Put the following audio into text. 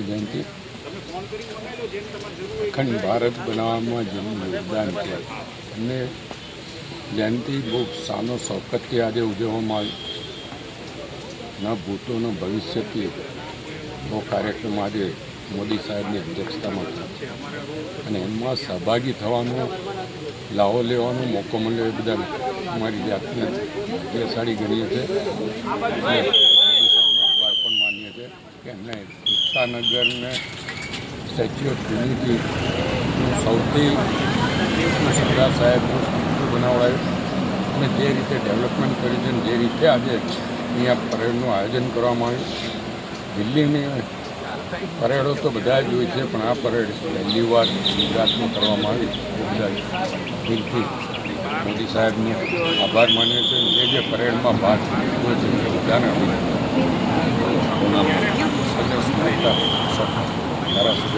જયંતિ અખંડ ભારત બનાવવામાં જેનું યોગદાન છે અને જયંતિ બહુ સાનો શોકતથી આજે ઉજવવામાં આવી ન ભૂતો ન ભવિષ્યથી બહુ કાર્યક્રમ આજે મોદી સાહેબની અધ્યક્ષતામાં થયો અને એમાં સહભાગી થવાનો લાવો લેવાનો મોકો મળ્યો એ બધા અમારી જાતને ભાગ્યશાળી ગણીએ છીએ અને મોદી સાહેબનો આભાર પણ માનીએ છીએ કે એમને એકતાનગરને સ્ટેચ્યુ ઓફ યુનિટીનું સૌથી સરદાર સાહેબનું સ્ટેચ્યુ બનાવડાયું અને જે રીતે ડેવલપમેન્ટ કર્યું છે અને જે રીતે આજે અહીંયા પરેડનું આયોજન કરવામાં આવ્યું દિલ્હીની પરેડો તો બધા જ હોય છે પણ આ પરેડ પહેલી વાર ગુજરાતમાં કરવામાં આવી એ બધા દિલથી મોદી સાહેબનો આભાર માનીએ છીએ જે પરેડમાં ભાગ લીધો છે એ બધાને અમે સજ્જ સ્મરતા ધારાસભ્ય